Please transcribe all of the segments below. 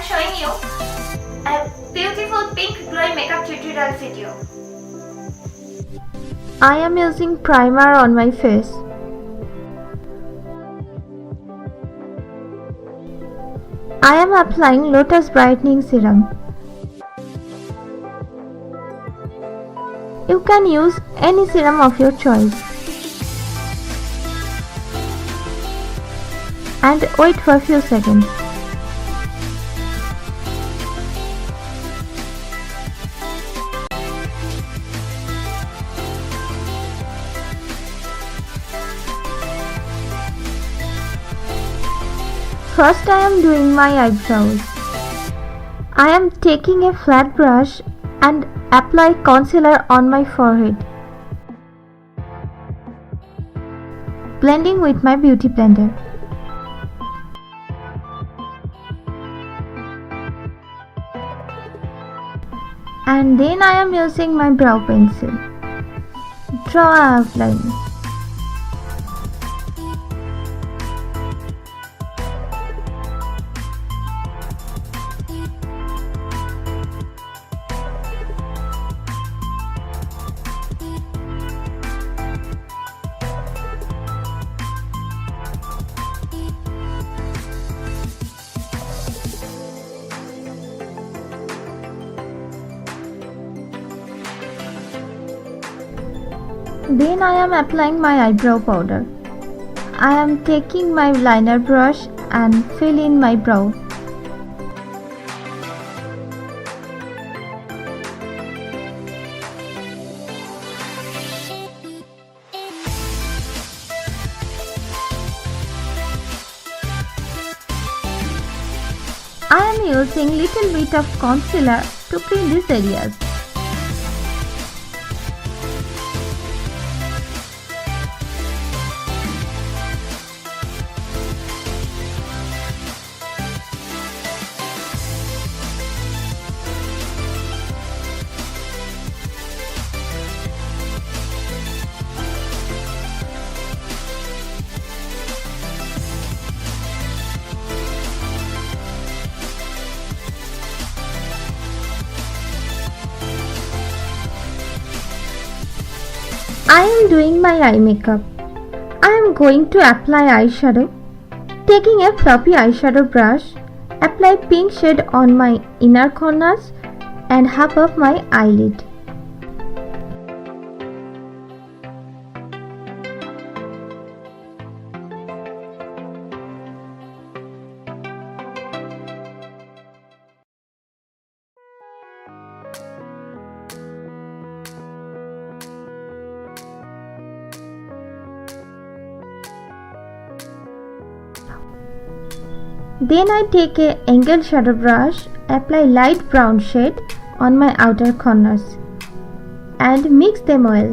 am showing you a beautiful pink glowing makeup tutorial video. I am using primer on my face. I am applying Lotus Brightening Serum. You can use any serum of your choice. And wait for a few seconds. First I am doing my eyebrows. I am taking a flat brush and apply concealer on my forehead. Blending with my beauty blender. And then I am using my brow pencil. Draw an outline. Then I am applying my eyebrow powder. I am taking my liner brush and fill in my brow. I am using little bit of concealer to clean these areas. I am doing my eye makeup. I am going to apply eyeshadow. Taking a floppy eyeshadow brush, apply pink shade on my inner corners and half of my eyelid. Then I take a angled shadow brush, apply light brown shade on my outer corners and mix them well.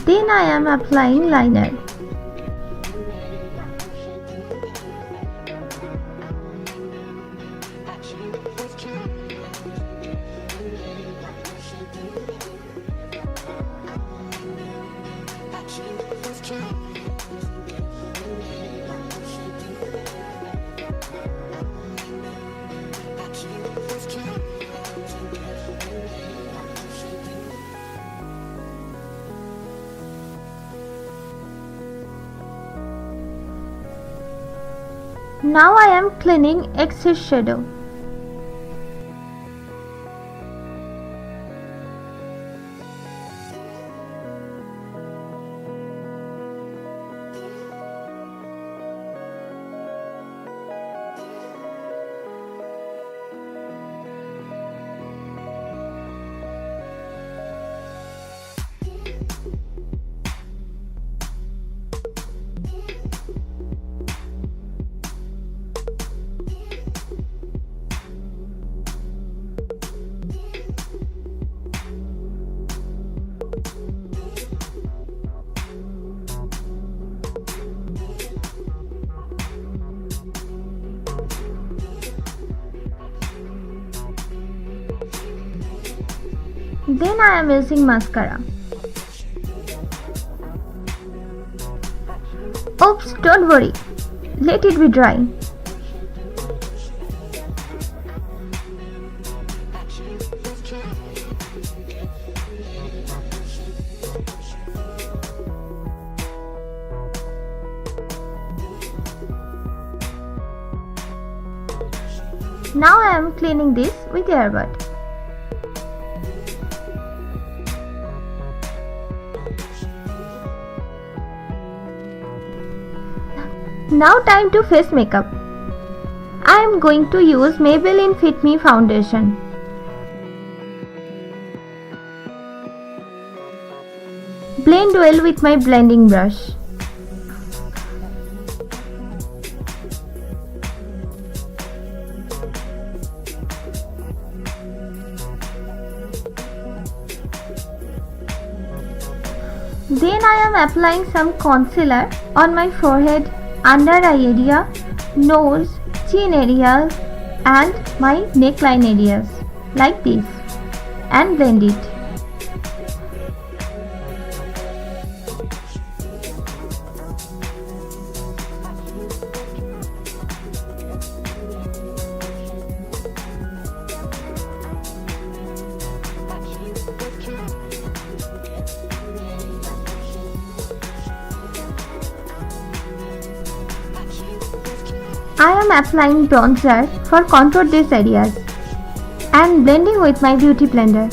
Then I am applying liner. Now I am cleaning excess shadow. Then I am using mascara. Oops, don't worry. Let it be dry. Now I am cleaning this with earbud. Now time to face makeup. I am going to use Maybelline Fit Me foundation. Blend well with my blending brush. Then I am applying some concealer on my forehead, under eye area, nose, chin areas and my neckline areas like this and blend it. I am applying bronzer for contour these areas and blending with my beauty blender.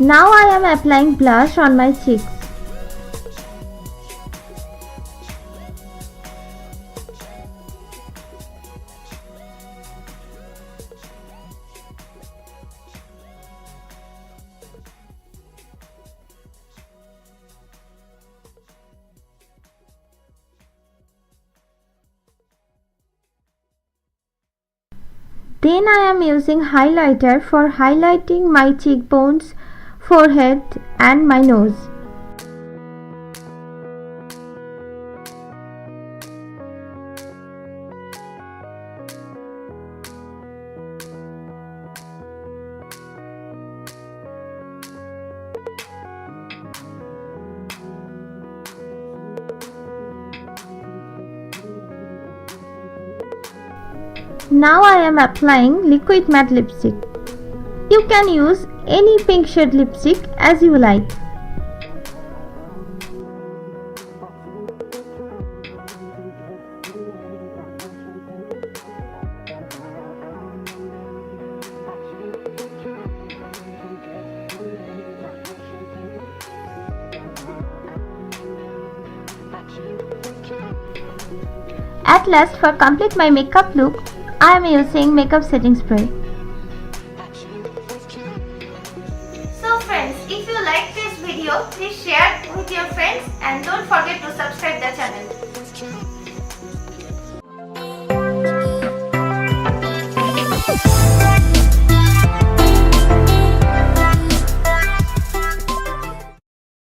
Now I am applying blush on my cheeks. Then I am using highlighter for highlighting my cheekbones, forehead and my nose. Now I am applying liquid matte lipstick. You can use any pink shade lipstick as you like. At last, for complete my makeup look, I am using makeup setting spray. So friends, if you like this video, please share with your friends and don't forget to subscribe the channel.